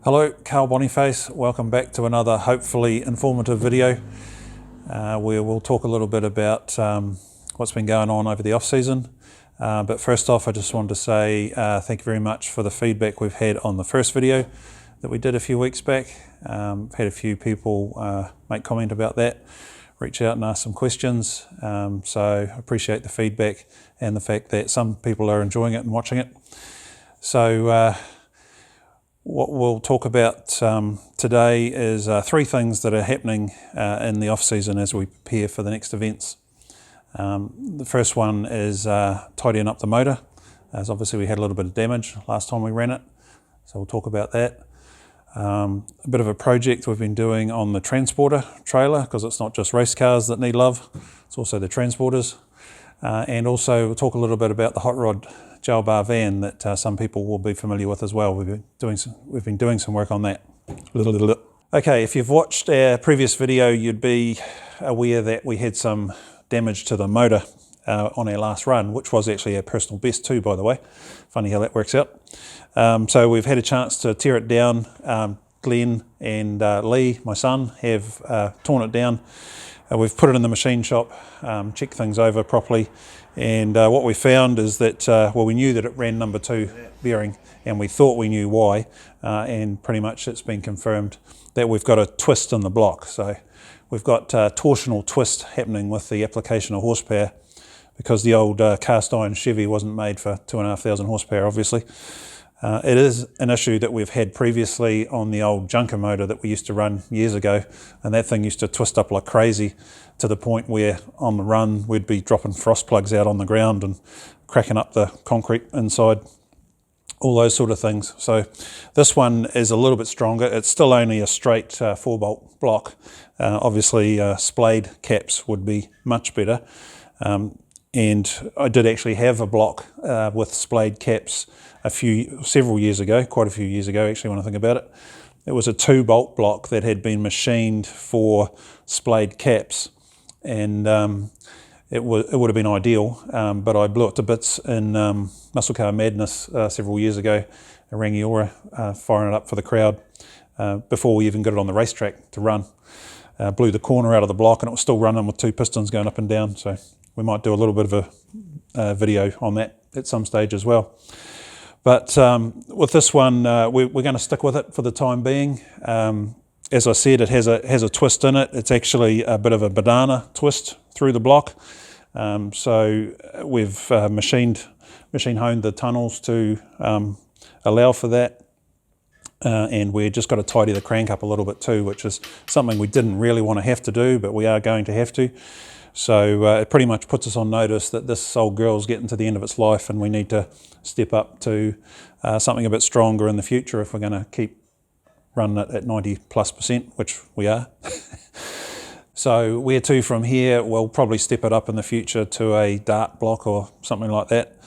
Hello, Carl Boniface. Welcome back to another hopefully informative video where we'll talk a little bit about what's been going on over the off season. But first off, I just wanted to say thank you very much for the feedback we've had on the first video that we did a few weeks back. I've had a few people make comment about that, reach out and ask some questions. So I appreciate the feedback and the fact that some people are enjoying it and watching it. So what we'll talk about today is three things that are happening in the off season as we prepare for the next events. The first one is tidying up the motor, as obviously we had a little bit of damage last time we ran it, so we'll talk about that. A bit of a project we've been doing on the transporter trailer, because it's not just race cars that need love, it's also the transporters. And also we'll talk a little bit about the hot rod gel bar van that some people will be familiar with as well. We've been doing some work on that. Okay, if you've watched our previous video, you'd be aware that we had some damage to the motor on our last run, which was actually our personal best too, by the way. Funny how that works out. So we've had a chance to tear it down. Glenn and Lee, my son, have torn it down. We've put it in the machine shop, checked things over properly, and what we found is that, well, we knew that it ran number 2 bearing, and we thought we knew why, and pretty much it's been confirmed that we've got a twist in the block. So we've got torsional twist happening with the application of horsepower, because the old cast iron Chevy wasn't made for 2,500 horsepower, obviously. It is an issue that we've had previously on the old junker motor that we used to run years ago, and that thing used to twist up like crazy to the point where on the run we'd be dropping frost plugs out on the ground and cracking up the concrete inside, all those sort of things. So this one is a little bit stronger. It's still only a straight 4-bolt block. Obviously splayed caps would be much better. And I did actually have a block with splayed caps several years ago, quite a few years ago actually when I think about it. It was a 2-bolt block that had been machined for splayed caps, and it would have been ideal, but I blew it to bits in Muscle Car Madness several years ago, a Rangiora, firing it up for the crowd before we even got it on the racetrack to run. Blew the corner out of the block and it was still running with 2 pistons going up and down, so we might do a little bit of a video on that at some stage as well. But with this one, we're going to stick with it for the time being. As I said, it has a twist in it. It's actually a bit of a banana twist through the block. So we've machine honed the tunnels to allow for that. And we've just got to tidy the crank up a little bit too, which is something we didn't really want to have to do, but we are going to have to. So it pretty much puts us on notice that this old girl's getting to the end of its life and we need to step up to something a bit stronger in the future if we're going to keep running it at 90+%, which we are. So where to from here? We'll probably step it up in the future to a dart block or something like that,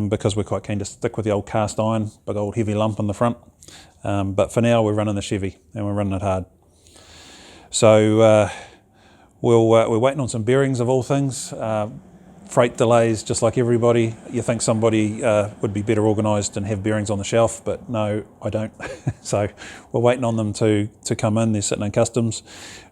because we're quite keen to stick with the old cast iron, big old heavy lump in the front. But for now we're running the Chevy and we're running it hard. So we're waiting on some bearings of all things. Freight delays, just like everybody. You think somebody would be better organised and have bearings on the shelf, but no, I don't. So we're waiting on them to come in. They're sitting in customs.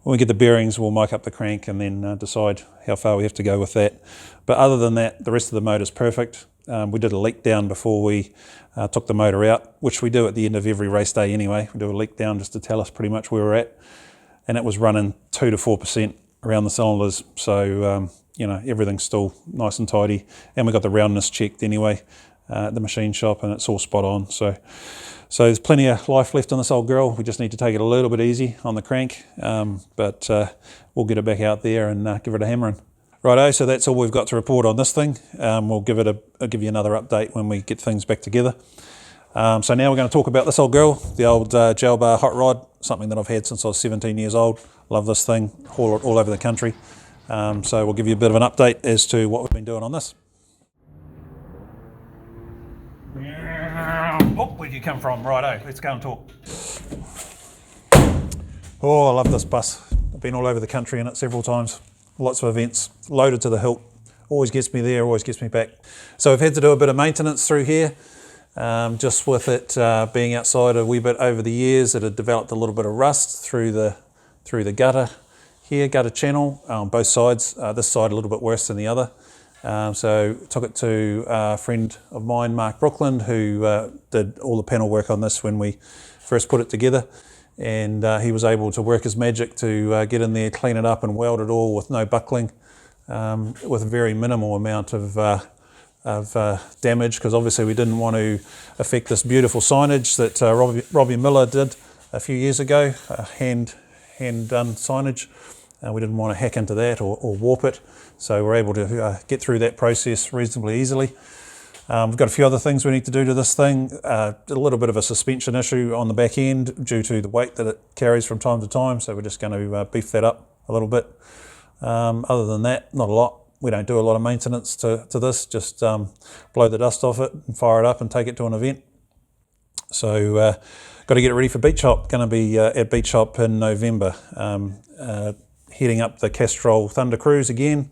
When we get the bearings, we'll mic up the crank and then decide how far we have to go with that. But other than that, the rest of the motor's perfect. We did a leak down before we took the motor out, which we do at the end of every race day anyway. We do a leak down just to tell us pretty much where we're at. And it was running 2 to 4% around the cylinders. So, you know, everything's still nice and tidy. And we got the roundness checked anyway at the machine shop and it's all spot on. So there's plenty of life left on this old girl. We just need to take it a little bit easy on the crank. But we'll get it back out there and give it a hammering. Righto, so that's all we've got to report on this thing. I'll give you another update when we get things back together. So now we're going to talk about this old girl, the old gel bar hot rod, something that I've had since I was 17 years old. Love this thing, haul it all over the country. So we'll give you a bit of an update as to what we've been doing on this. Oh, where'd you come from? Righto, let's go and talk. Oh, I love this bus. I've been all over the country in it several times. Lots of events, loaded to the hilt. Always gets me there, always gets me back. So we've had to do a bit of maintenance through here. Just with it being outside a wee bit over the years, it had developed a little bit of rust through the gutter here, gutter channel on both sides. This side a little bit worse than the other. So took it to a friend of mine, Mark Brookland, who did all the panel work on this when we first put it together. And he was able to work his magic to get in there, clean it up and weld it all with no buckling, with a very minimal amount of damage, because obviously we didn't want to affect this beautiful signage that Robbie Miller did a few years ago, hand done signage. We didn't want to hack into that or warp it, so we're able to get through that process reasonably easily. We've got a few other things we need to do to this thing. A little bit of a suspension issue on the back end due to the weight that it carries from time to time, so we're just going to beef that up a little bit. Other than that, not a lot. We don't do a lot of maintenance to this, just blow the dust off it and fire it up and take it to an event. So got to get it ready for Beach Hop. Going to be at Beach Hop in November. Heading up the Castrol Thunder Cruise again,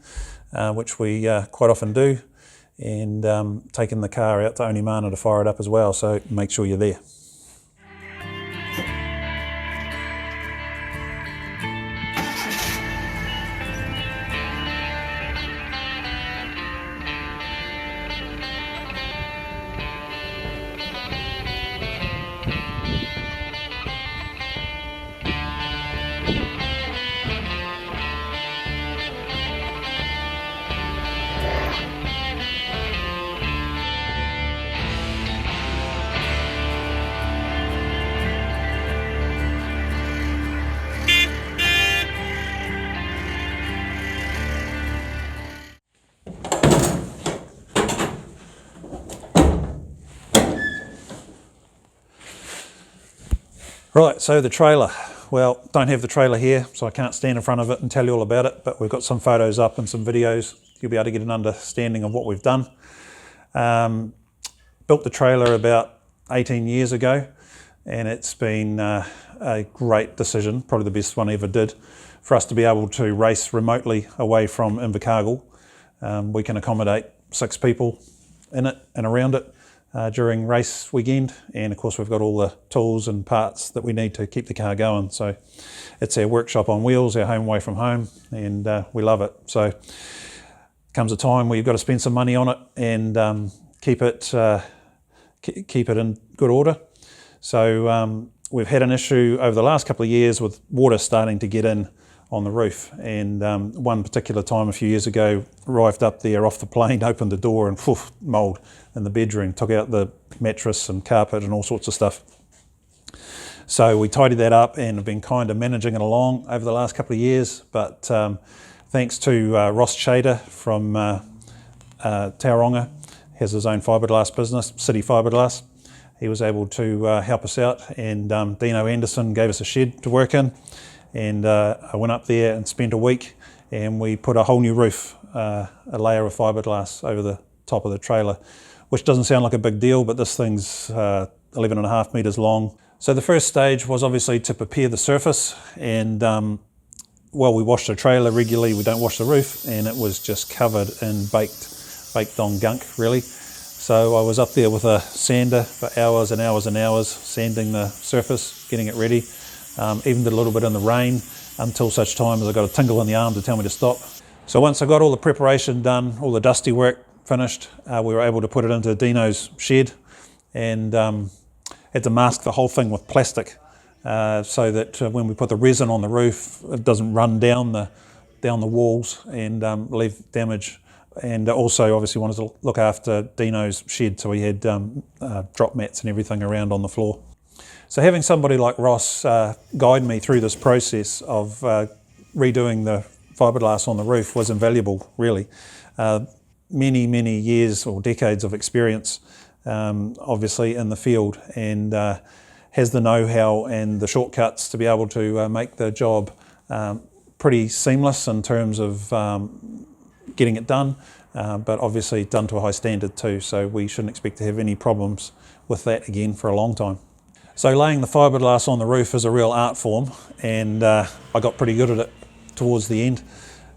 which we quite often do, and taking the car out to Onimana to fire it up as well, so make sure you're there. Right, so the trailer. Well, don't have the trailer here, so I can't stand in front of it and tell you all about it, but we've got some photos up and some videos. You'll be able to get an understanding of what we've done. Built the trailer about 18 years ago, and it's been a great decision, probably the best one I ever did, for us to be able to race remotely away from Invercargill. We can accommodate 6 people in it and around it during race weekend, and of course we've got all the tools and parts that we need to keep the car going. So it's our workshop on wheels, our home away from home, and we love it. So comes a time where you've got to spend some money on it and keep it in good order. So we've had an issue over the last couple of years with water starting to get in on the roof, and one particular time a few years ago, arrived up there off the plane, opened the door and poof, mould in the bedroom, took out the mattress and carpet and all sorts of stuff. So we tidied that up and have been kind of managing it along over the last couple of years, but thanks to Ross Chader from Tauranga, has his own fiberglass business, City Fiberglass. He was able to help us out, and Dino Anderson gave us a shed to work in. And I went up there and spent a week, and we put a whole new roof, a layer of fiberglass over the top of the trailer, which doesn't sound like a big deal, but this thing's 11.5 metres long. So the first stage was obviously to prepare the surface, and well, we wash the trailer regularly, we don't wash the roof, and it was just covered in baked on gunk, really. So I was up there with a sander for hours and hours and hours, sanding the surface, getting it ready. Even did a little bit in the rain until such time as I got a tingle in the arm to tell me to stop. So once I got all the preparation done, all the dusty work finished, we were able to put it into Dino's shed, and had to mask the whole thing with plastic so that when we put the resin on the roof, it doesn't run down the walls and leave damage. And also obviously wanted to look after Dino's shed, so he had drop mats and everything around on the floor. So having somebody like Ross guide me through this process of redoing the fiberglass on the roof was invaluable, really. Many years or decades of experience, obviously, in the field, and has the know-how and the shortcuts to be able to make the job pretty seamless in terms of getting it done, but obviously done to a high standard too, so we shouldn't expect to have any problems with that again for a long time. So laying the fiberglass on the roof is a real art form, and I got pretty good at it towards the end.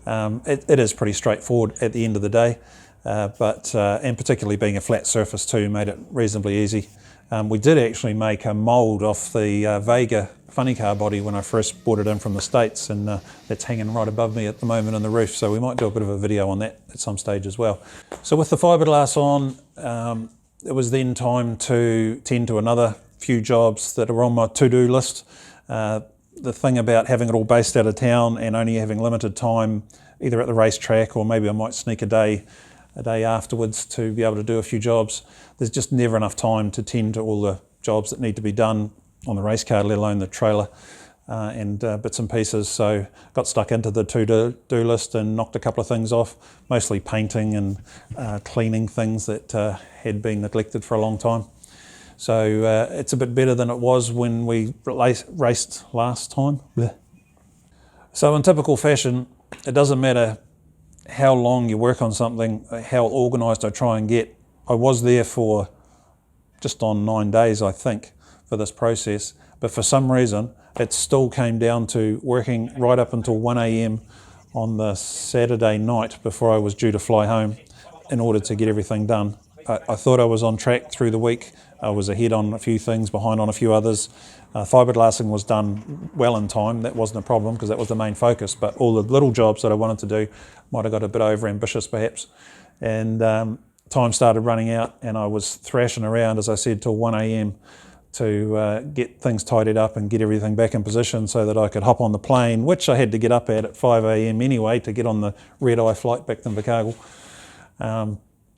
It is pretty straightforward at the end of the day. and particularly being a flat surface too made it reasonably easy. We did actually make a mould off the Vega funny car body when I first brought it in from the States, and that's hanging right above me at the moment on the roof, so we might do a bit of a video on that at some stage as well. So with the fiberglass on, it was then time to tend to another few jobs that are on my to-do list. The thing about having it all based out of town and only having limited time either at the racetrack or maybe I might sneak a day afterwards to be able to do a few jobs, there's just never enough time to tend to all the jobs that need to be done on the race car, let alone the trailer and bits and pieces. So got stuck into the to-do list and knocked a couple of things off, mostly painting and cleaning things that had been neglected for a long time. So it's a bit better than it was when we raced last time. Blech. So in typical fashion, it doesn't matter how long you work on something, how organised I try and get. I was there for just on 9 days, I think, for this process, but for some reason it still came down to working right up until 1 a.m. on the Saturday night before I was due to fly home in order to get everything done. I thought I was on track through the week. I was ahead on a few things, behind on a few others. Fiberglassing was done well in time. That wasn't a problem because that was the main focus, but all the little jobs that I wanted to do might have got a bit over ambitious perhaps. And time started running out and I was thrashing around, as I said, till 1 a.m. to get things tidied up and get everything back in position so that I could hop on the plane, which I had to get up at 5 a.m. anyway to get on the red-eye flight back to Invercargill,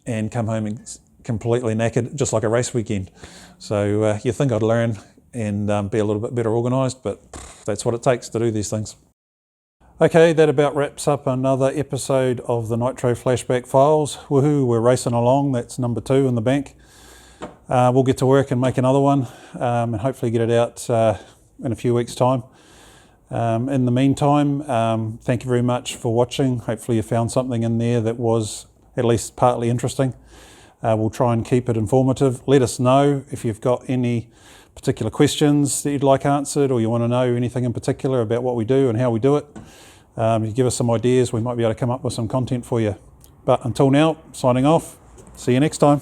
and come home completely knackered, just like a race weekend. So you think I'd learn and be a little bit better organised, but that's what it takes to do these things. Okay, that about wraps up another episode of the Nitro Flashback Files. Woohoo, we're racing along. That's number 2 in the bank. We'll get to work and make another one and hopefully get it out in a few weeks' time. In the meantime, thank you very much for watching. Hopefully you found something in there that was at least partly interesting. We'll try and keep it informative. Let us know if you've got any particular questions that you'd like answered, or you want to know anything in particular about what we do and how we do it. You give us some ideas, we might be able to come up with some content for you. But until now, signing off. See you next time.